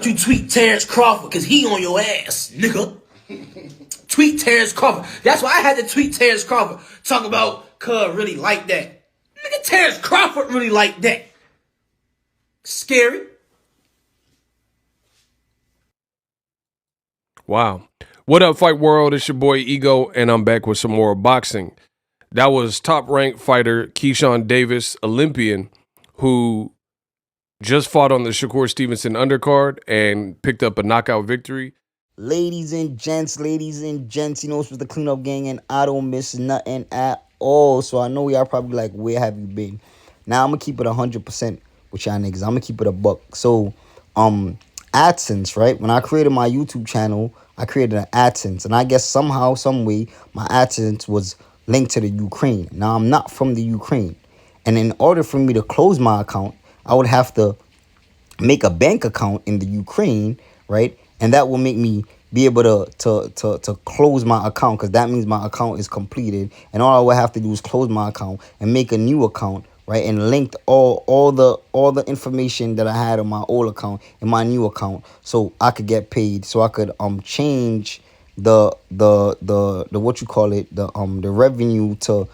You tweet Terrence Crawford because he on your ass, nigga. Tweet Terrence Crawford. That's why I had to tweet Terrence Crawford. Talk about cuz really like that. Nigga, Terrence Crawford really like that. Scary. Wow. What up, Fight World? It's your boy Ego, and I'm back with some more boxing. That was top-ranked fighter Keyshawn Davis, Olympian, who just fought on the Shakur Stevenson undercard and picked up a knockout victory. Ladies and gents, you know it's with the cleanup gang, and I don't miss nothing at all. So I know y'all probably like, where have you been? Now I'm gonna keep it 100% with y'all niggas. I'm gonna keep it a buck. So, AdSense, right? When I created my YouTube channel, I created an AdSense, and I guess somehow, some way, my AdSense was linked to the Ukraine. Now I'm not from the Ukraine, and in order for me to close my account, I would have to make a bank account in the Ukraine, right? And that will make me be able to close my account, because that means my account is completed, and all I would have to do is close my account and make a new account, right? And linked all the information that I had on my old account in my new account, so I could get paid, so I could change the what you call it, the revenue to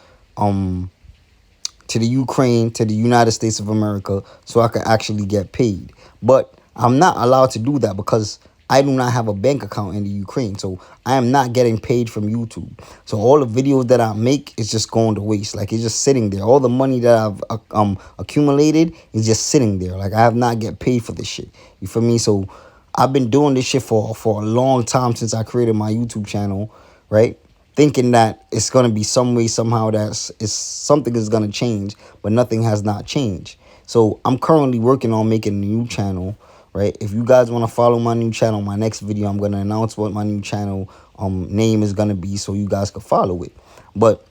the Ukraine, to the United States of America, so I could actually get paid. But I'm not allowed to do that because I do not have a bank account in the Ukraine. So I am not getting paid from YouTube. So all the videos that I make is just going to waste. Like, it's just sitting there. All the money that I've accumulated is just sitting there. Like, I have not get paid for this shit. You feel me? So I've been doing this shit for a long time, since I created my YouTube channel, right? Thinking that it's going to be some way, somehow, something is going to change, but nothing has not changed. So I'm currently working on making a new channel, right? If you guys want to follow my new channel, my next video, I'm going to announce what my new channel name is going to be, so you guys can follow it. But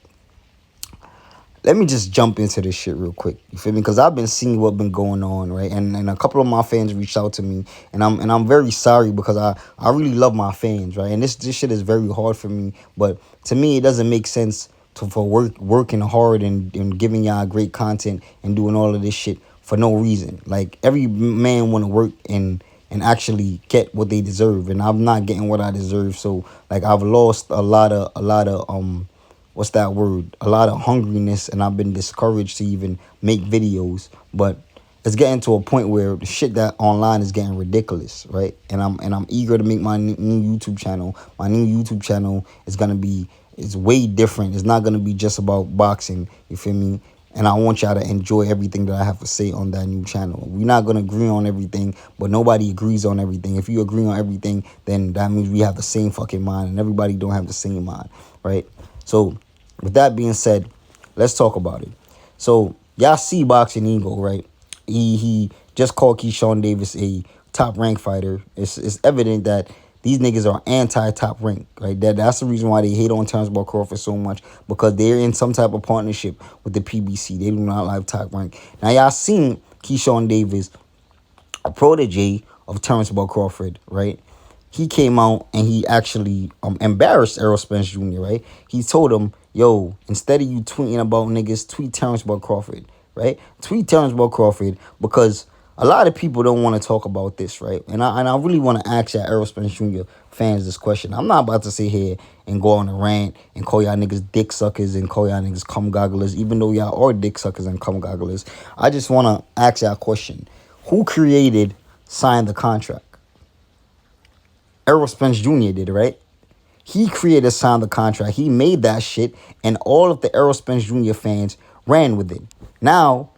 let me just jump into this shit real quick. You feel me? Because I've been seeing what's been going on, right? And a couple of my fans reached out to me, and I'm very sorry, because I really love my fans, right? And this shit is very hard for me, but to me, it doesn't make sense for working hard and giving y'all great content and doing all of this shit for no reason. Like, every man want to work and actually get what they deserve, and I'm not getting what I deserve. So, like, I've lost a lot of what's that word? A lot of hungriness, and I've been discouraged to even make videos. But it's getting to a point where the shit that online is getting ridiculous, right? And I'm eager to make my new YouTube channel. My new YouTube channel is gonna be, it's way different. It's not gonna be just about boxing. You feel me? And I want y'all to enjoy everything that I have to say on that new channel. We're not going to agree on everything, but nobody agrees on everything. If you agree on everything, then that means we have the same fucking mind, and everybody don't have the same mind, right? So, with that being said, let's talk about it. So, y'all see Boxing Ego, right? He just called Keyshawn Davis a top-ranked fighter. It's evident that these niggas are anti-top rank, right? That's the reason why they hate on Terrence Crawford so much, because they're in some type of partnership with the PBC. They do not like top rank. Now, y'all seen Keyshawn Davis, a protege of Terrence Crawford, right? He came out and he actually embarrassed Spence Jr., right? He told him, yo, instead of you tweeting about niggas, tweet Terrence Crawford, right? Tweet Terrence Crawford, because a lot of people don't want to talk about this, right? And I really want to ask y'all Spence Jr. fans this question. I'm not about to sit here and go on a rant and call y'all niggas dick suckers and call y'all niggas cum gogglers, even though y'all are dick suckers and cum gogglers. I just want to ask y'all a question. Who created Sign the Contract? Spence Jr. did, right? He created Sign the Contract. He made that shit, and all of the Spence Jr. fans ran with it. Now,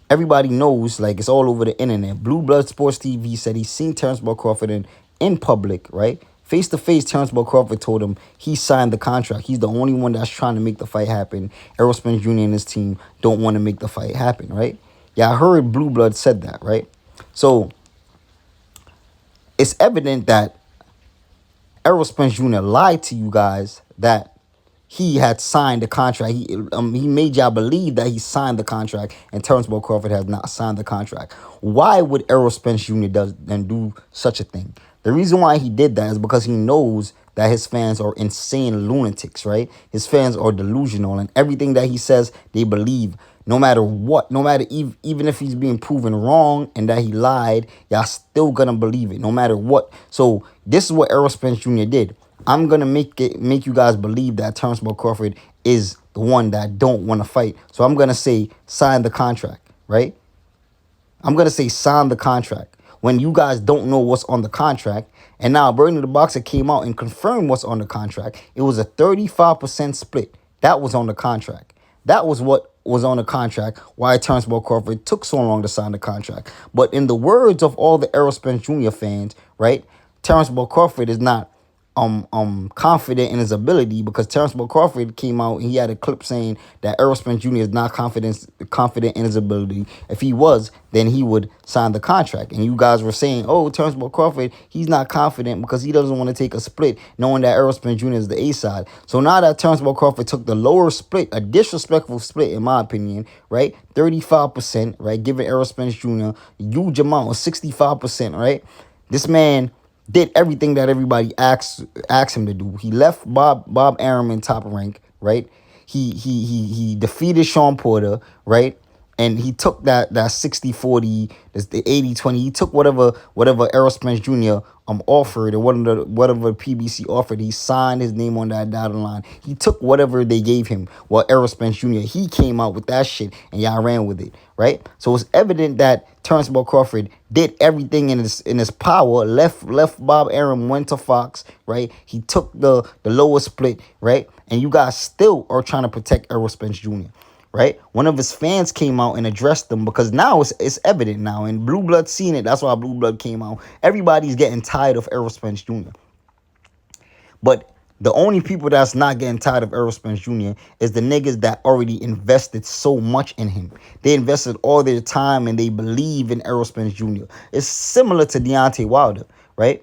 everybody knows, like, it's all over the internet. Blue Blood Sports TV said he's seen Terrence Crawford in public, right? Face to face, Terrence Crawford told him he signed the contract. He's the only one that's trying to make the fight happen. Spence Jr. and his team don't want to make the fight happen, right? Yeah, I heard Blue Blood said that, right? So, it's evident that Spence Jr. lied to you guys that he had signed the contract. He made y'all believe that he signed the contract, and Terrence Crawford has not signed the contract. Why would Spence Jr. do such a thing? The reason why he did that is because he knows that his fans are insane lunatics, right? His fans are delusional, and everything that he says, they believe. no matter what, no matter even if he's being proven wrong and that he lied, y'all still gonna believe it no matter what. So this is what Errol Spence Jr. did. I'm gonna make you guys believe that Terrence Bud Crawford is the one that don't want to fight. So I'm gonna say sign the contract, right? I'm gonna say sign the contract when you guys don't know what's on the contract. And now Bernie the Boxer came out and confirmed what's on the contract. It was a 35% split. That was on the contract. That was what was on the contract. Why Terrence Bud Crawford took so long to sign the contract. But in the words of all the Errol Spence Jr. fans, right? Terrence Bud Crawford is not confident in his ability, because Terrence Bud Crawford came out and he had a clip saying that Errol Spence Jr. is not confident in his ability. If he was, then he would sign the contract. And you guys were saying, oh, Terrence Bud Crawford, he's not confident because he doesn't want to take a split, knowing that Errol Spence Jr. is the A side. So now that Terrence Bud Crawford took the lower split, a disrespectful split in my opinion, right? 35%, right? Giving Errol Spence Jr. huge amount of 65%, right? This man did everything that everybody asked him to do. He left Bob Arum in top rank, right? He defeated Sean Porter, right? And he took that 60-40, the 80-20. He took whatever Errol Spence Jr. offered, or whatever PBC offered. He signed his name on that dotted line. He took whatever they gave him. Well, Errol Spence Jr., he came out with that shit and y'all ran with it, right? So it's evident that Terrence Bud Crawford did everything in his power. Left Bob Arum, went to Fox, right? He took the lower split, right? And you guys still are trying to protect Errol Spence Jr., right? One of his fans came out and addressed them, because now it's evident now, and Blue Blood seen it. That's why Blue Blood came out. Everybody's getting tired of Errol Spence Jr. But the only people that's not getting tired of Errol Spence Jr. is the niggas that already invested so much in him. They invested all their time and they believe in Errol Spence Jr. It's similar to Deontay Wilder, right?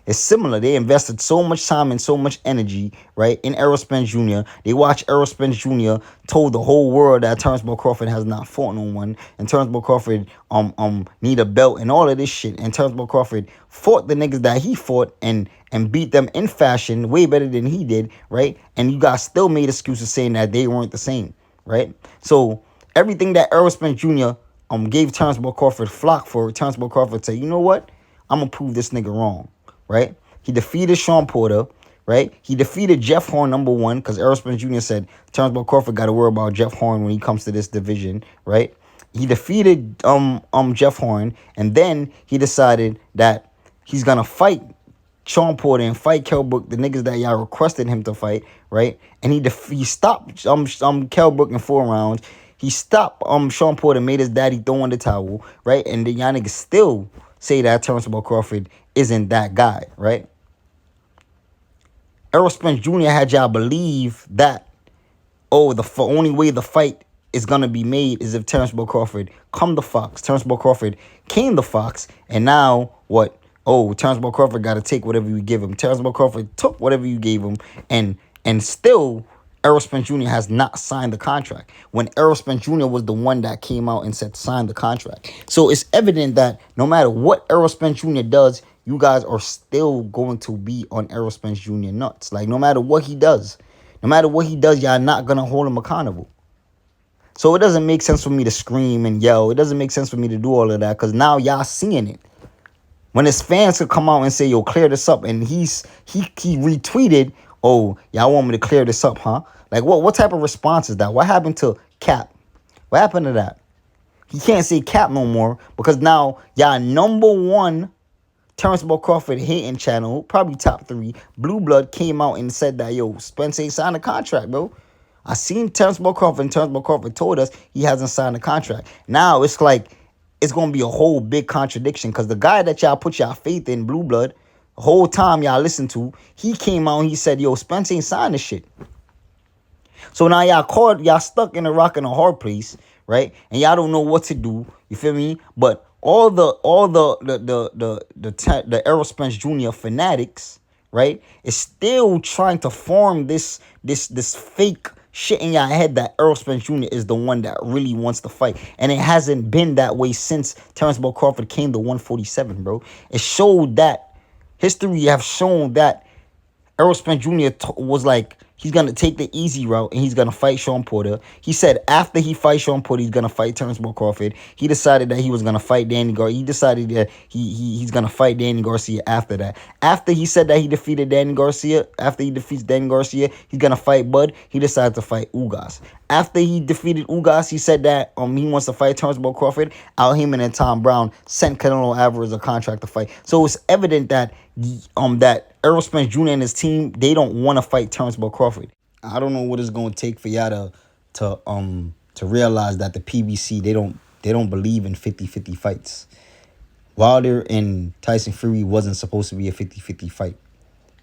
It's similar. They invested so much time and so much energy, right, in Errol Spence Jr. They watched Errol Spence Jr. told the whole world that Terrence Bud Crawford has not fought no one, and Terrence Bud Crawford need a belt and all of this shit. And Terrence Bud Crawford fought the niggas that he fought and beat them in fashion way better than he did, right? And you guys still made excuses saying that they weren't the same, right? So everything that Errol Spence Jr. gave Terrence Bud Crawford flock for, Terrence Bud Crawford said, you know what? I'm gonna prove this nigga wrong. Right? He defeated Sean Porter, right? He defeated Jeff Horn, number one, because Errol Spence Jr. said Terrence Bud Crawford got to worry about Jeff Horn when he comes to this division, right? He defeated Jeff Horn, and then he decided that he's gonna fight Sean Porter and fight Kell Brook, the niggas that y'all requested him to fight, right? And he stopped Kell Brook in 4 rounds. He stopped Sean Porter, made his daddy throw in the towel, right? And then y'all niggas still say that Terrence Bud Crawford isn't that guy, right? Errol Spence Jr. had y'all believe that, oh, the only way the fight is going to be made is if Terrence Bud Crawford come to Fox. Terrence Bud Crawford came to Fox, and now what? Oh, Terrence Bud Crawford got to take whatever you give him. Terrence Bud Crawford took whatever you gave him, and still Errol Spence Jr. has not signed the contract, when Errol Spence Jr. was the one that came out and said sign the contract. So it's evident that no matter what Errol Spence Jr. does, you guys are still going to be on Errol Spence Jr. nuts. Like, no matter what he does, y'all not going to hold him accountable. So it doesn't make sense for me to scream and yell. It doesn't make sense for me to do all of that, because now y'all seeing it. When his fans could come out and say, yo, clear this up, and he retweeted, oh, y'all want me to clear this up, huh? Like, what type of response is that? What happened to Cap? What happened to that? He can't say Cap no more, because now y'all number one Terrence Bud Crawford hating channel, probably top 3, Blue Blood, came out and said that, yo, Spence ain't signed a contract, bro. I seen Terrence Bud Crawford, and Terrence Bud Crawford told us he hasn't signed a contract. Now it's like it's going to be a whole big contradiction, because the guy that y'all put y'all faith in, Blue Blood, the whole time y'all listened to, he came out and he said, yo, Spence ain't signed this shit. So now y'all stuck in a rock and a hard place, right? And y'all don't know what to do. You feel me? But all the Errol Spence Jr. fanatics, right, is still trying to form this fake shit in your head that Errol Spence Jr. is the one that really wants to fight. And it hasn't been that way since Terrence Bud Crawford came to 147, bro. It showed that history have shown that Errol Spence Jr. was like He's going to take the easy route and he's going to fight Sean Porter. He said after he fights Sean Porter, he's going to fight Turnbull Crawford. He decided that he was going to fight Danny Garcia. He decided that he's going to fight Danny Garcia after that. After he said that he defeated Danny Garcia, after he defeats Danny Garcia, he's going to fight Bud. He decided to fight Ugas. After he defeated Ugas, he said that he wants to fight Turnbull Crawford. Al Heyman and Tom Brown sent Canelo Alvarez a contract to fight. So it's evident that that Errol Spence Jr. and his team, they don't want to fight Turnbull Crawford. I don't know what it's going to take for y'all to realize that the PBC, they don't believe in 50-50 fights. Wilder and Tyson Fury wasn't supposed to be a 50-50 fight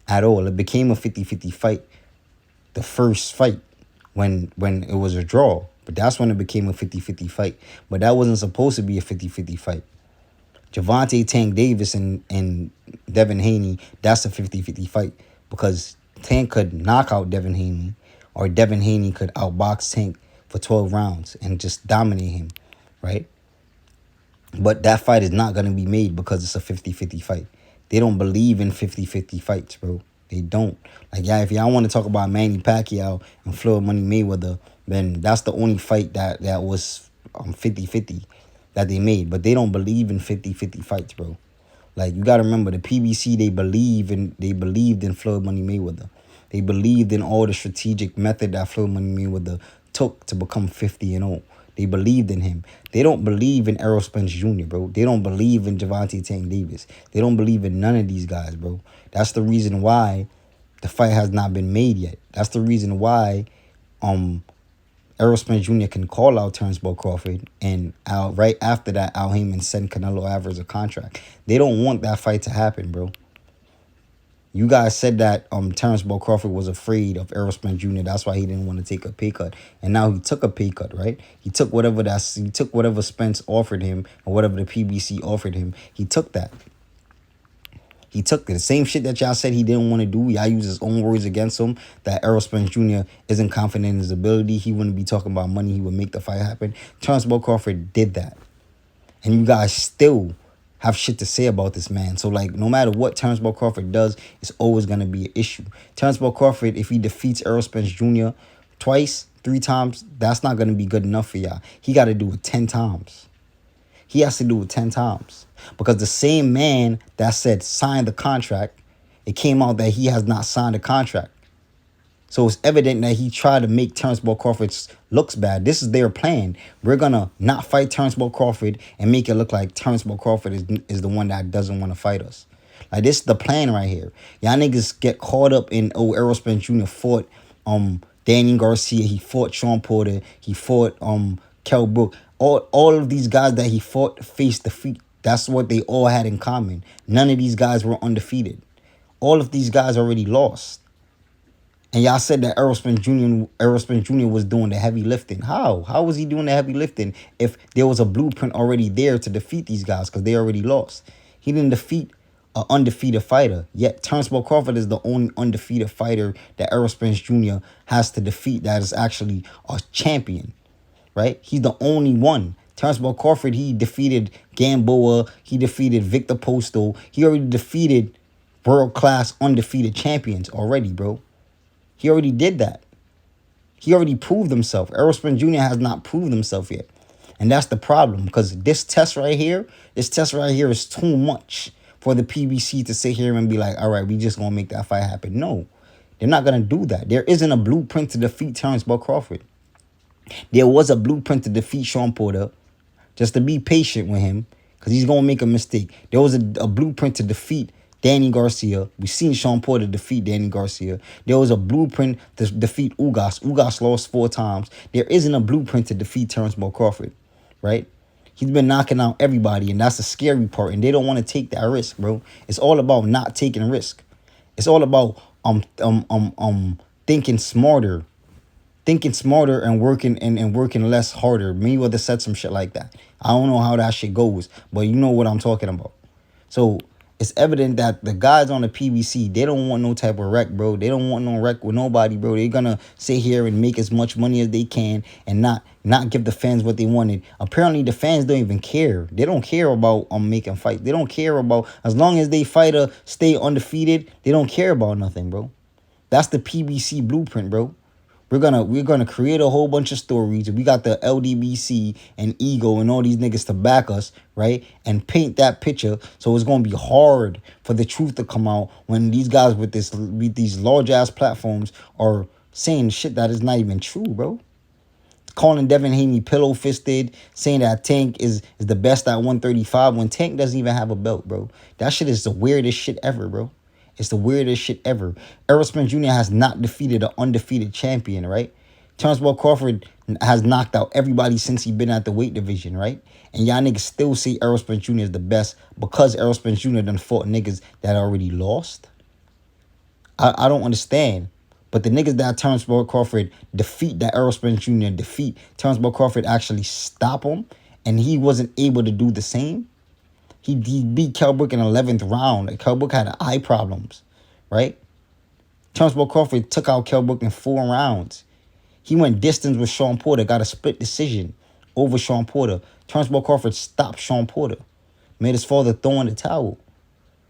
at all. It became a 50-50 fight the first fight when it was a draw. But that's when it became a 50-50 fight. But that wasn't supposed to be a 50-50 fight. Gervonta Tank Davis and Devin Haney, that's a 50-50 fight. Because Tank could knock out Devin Haney, or Devin Haney could outbox Tank for 12 rounds and just dominate him, right? But that fight is not going to be made because it's a 50-50 fight. They don't believe in 50-50 fights, bro. They don't. Like, yeah, if y'all want to talk about Manny Pacquiao and Floyd Money Mayweather, then that's the only fight that was 50-50 that they made. But they don't believe in 50-50 fights, bro. Like, you got to remember, the PBC, they believed in Floyd Money Mayweather. They believed in all the strategic method that Floyd Money Mayweather took to become 50-0. They believed in him. They don't believe in Errol Spence Jr., bro. They don't believe in Gervonta Tank Davis. They don't believe in none of these guys, bro. That's the reason why the fight has not been made yet. That's the reason why Errol Spence Jr. can call out Turnbull Crawford, and right after that, Al Heyman sent Canelo Alvarez a contract. They don't want that fight to happen, bro. You guys said that Turnbull Crawford was afraid of Errol Spence Jr. That's why he didn't want to take a pay cut. And now he took a pay cut, right? He took whatever Spence offered him, or whatever the PBC offered him. He took that. He took the same shit that y'all said he didn't want to do. Y'all use his own words against him, that Errol Spence Jr. isn't confident in his ability. He wouldn't be talking about money. He would make the fight happen. Turnbull Crawford did that. And you guys still have shit to say about this man. So, like, no matter what Turnbull Crawford does, it's always going to be an issue. Turnbull Crawford, if he defeats Errol Spence Jr. twice, 3 times, that's not going to be good enough for y'all. He got to do it 10 times. He has to do it 10 times. Because the same man that said sign the contract, it came out that he has not signed the contract. So it's evident that he tried to make Turnbull Crawford's looks bad. This is their plan. We're going to not fight Turnbull Crawford and make it look like Turnbull Crawford is the one that doesn't want to fight us. Like, this is the plan right here. Y'all niggas get caught up in, Errol Spence Jr. fought Danny Garcia. He fought Sean Porter. He fought Kell Brook. All of these guys that he fought faced defeat. That's what they all had in common. None of these guys were undefeated. All of these guys already lost. And y'all said that Errol Spence Jr. was doing the heavy lifting. How? How was he doing the heavy lifting if there was a blueprint already there to defeat these guys because they already lost? He didn't defeat an undefeated fighter. Yet Turnbull Crawford is the only undefeated fighter that Errol Spence Jr. has to defeat that is actually a champion, right? He's the only one. Turnbull Crawford, he defeated Gamboa. He defeated Victor Postal. He already defeated world-class undefeated champions already, bro. He already did that. He already proved himself. Errol Spence Jr. has not proved himself yet. And that's the problem, because this test right here is too much for the PBC to sit here and be like, all right, we just going to make that fight happen. No, they're not going to do that. There isn't a blueprint to defeat Turnbull Crawford. There was a blueprint to defeat Sean Porter. Just to be patient with him, because he's going to make a mistake. There was a blueprint to defeat Danny Garcia. We've seen Sean Porter defeat Danny Garcia. There was a blueprint to defeat Ugas. Ugas lost 4 times. There isn't a blueprint to defeat Turnbull Crawford, right? He's been knocking out everybody, and that's the scary part. And they don't want to take that risk, bro. It's all about not taking a risk. It's all about thinking smarter. Thinking smarter and working less harder. Mayweather said some shit like that. I don't know how that shit goes, but you know what I'm talking about. So it's evident that the guys on the PBC, they don't want no type of wreck, bro. They don't want no wreck with nobody, bro. They're gonna sit here and make as much money as they can and not give the fans what they wanted. Apparently the fans don't even care. They don't care about making fights. They don't care about, as long as they fighter stay undefeated, they don't care about nothing, bro. That's the PBC blueprint, bro. We're gonna create a whole bunch of stories. We got the LDBC and Ego and all these niggas to back us, right? And paint that picture. So it's gonna be hard for the truth to come out when these guys with these large ass platforms are saying shit that is not even true, bro. Calling Devin Haney pillow fisted, saying that Tank is the best at 135 when Tank doesn't even have a belt, bro. That shit is the weirdest shit ever, bro. It's the weirdest shit ever. Errol Spence Jr. has not defeated an undefeated champion, right? Terrence Crawford has knocked out everybody since he been at the weight division, right? And y'all niggas still say Errol Spence Jr. is the best because Errol Spence Jr. done fought niggas that already lost. I don't understand. But the niggas that Terrence Crawford defeat, that Errol Spence Jr. defeat, Terrence Crawford actually stop him, and he wasn't able to do the same. He beat Kell Brook in the 11th round. Kell Brook had eye problems, right? Terrence Crawford took out Kell Brook in 4 rounds. He went distance with Sean Porter, got a split decision over Sean Porter. Terrence Crawford stopped Sean Porter, made his father throw in the towel.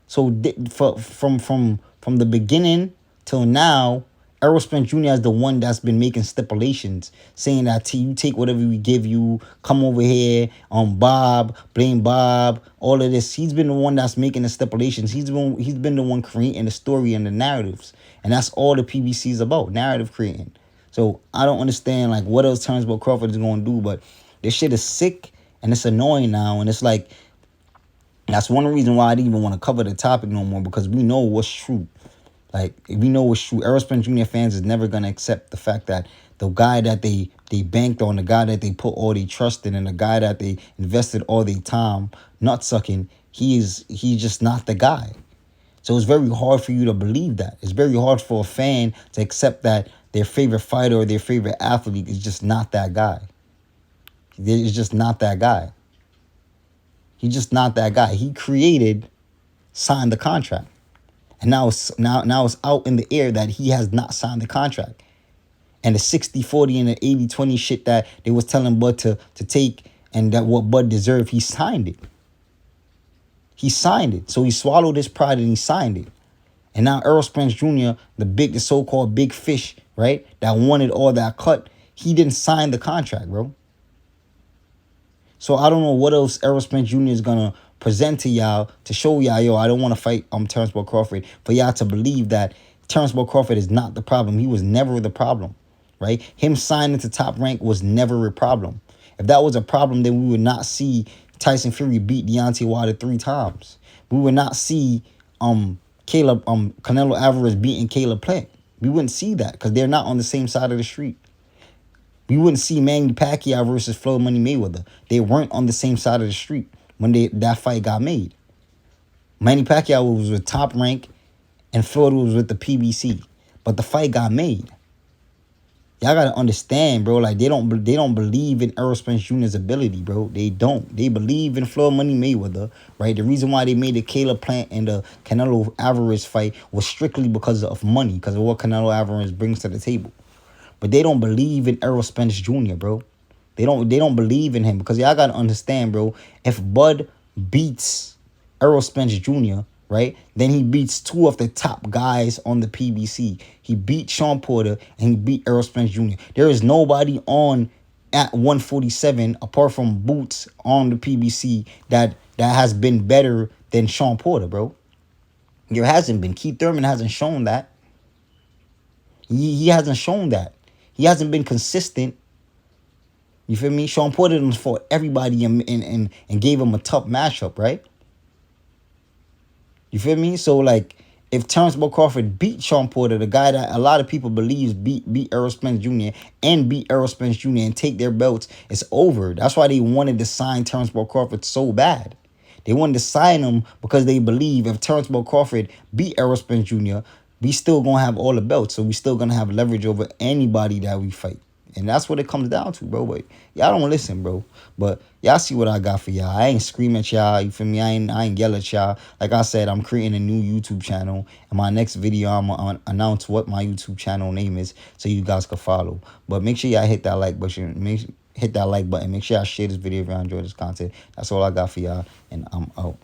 So from the beginning till now, Errol Spence Jr. is the one that's been making stipulations, saying that you take whatever we give you, come over here, Bob, blame Bob, all of this. He's been the one that's making the stipulations. He's been the one creating the story and the narratives. And that's all the PBC is about, narrative creating. So I don't understand like what else Terrence Crawford is going to do, but this shit is sick and it's annoying now. And it's like, that's one reason why I didn't even want to cover the topic no more, because we know what's true. Like, we know what's true. Errol Spence Jr. fans is never going to accept the fact that the guy that they banked on, the guy that they put all their trust in, and the guy that they invested all their time nut sucking, he's just not the guy. So it's very hard for you to believe that. It's very hard for a fan to accept that their favorite fighter or their favorite athlete is just not that guy. It's just not that guy. He's just not that guy. He signed the contract. And now it's out in the air that he has not signed the contract. And the 60-40 and the 80-20 shit that they was telling Bud to take, and that what Bud deserved, he signed it. He signed it. So he swallowed his pride and he signed it. And now Errol Spence Jr., the so-called big fish, right, that wanted all that cut, he didn't sign the contract, bro. So I don't know what else Errol Spence Jr. is going to present to y'all to show y'all, yo, I don't want to fight Terrence Crawford, for y'all to believe that Terrence Crawford is not the problem. He was never the problem, right? Him signing to Top Rank was never a problem. If that was a problem, then we would not see Tyson Fury beat Deontay Wilder 3 times. We would not see Canelo Alvarez beating Caleb Plant. We wouldn't see that because they're not on the same side of the street. We wouldn't see Manny Pacquiao versus Floyd Money Mayweather. They weren't on the same side of the street when that fight got made. Manny Pacquiao was with Top Rank and Floyd was with the PBC. But the fight got made. Y'all gotta understand, bro. Like they don't believe in Errol Spence Jr.'s ability, bro. They don't. They believe in Floyd Money Mayweather, right? The reason why they made the Caleb Plant and the Canelo Alvarez fight was strictly because of money, because of what Canelo Alvarez brings to the table. But they don't believe in Errol Spence Jr., bro. They don't believe in him, because y'all gotta understand, bro. If Bud beats Errol Spence Jr., right, then he beats 2 of the top guys on the PBC. He beat Sean Porter and he beat Errol Spence Jr. There is nobody on at 147 apart from Boots on the PBC that has been better than Sean Porter, bro. There hasn't been. Keith Thurman hasn't shown that. He hasn't shown that. He hasn't been consistent. You feel me? Sean Porter fought everybody and gave him a tough matchup, right? You feel me? So, like, if Terrence Crawford beat Sean Porter, the guy that a lot of people believes beat Errol Spence Jr. and beat Errol Spence Jr. and take their belts, it's over. That's why they wanted to sign Terrence Crawford so bad. They wanted to sign him because they believe if Terrence Crawford beat Errol Spence Jr., we still going to have all the belts. So we still going to have leverage over anybody that we fight. And that's what it comes down to, bro. But y'all don't listen, bro. But y'all see what I got for y'all. I ain't scream at y'all. You feel me? I ain't yell at y'all. Like I said, I'm creating a new YouTube channel. In my next video, I'm going to announce what my YouTube channel name is so you guys can follow. But make sure y'all hit that like button. Hit that like button. Make sure y'all share this video if y'all enjoy this content. That's all I got for y'all. And I'm out.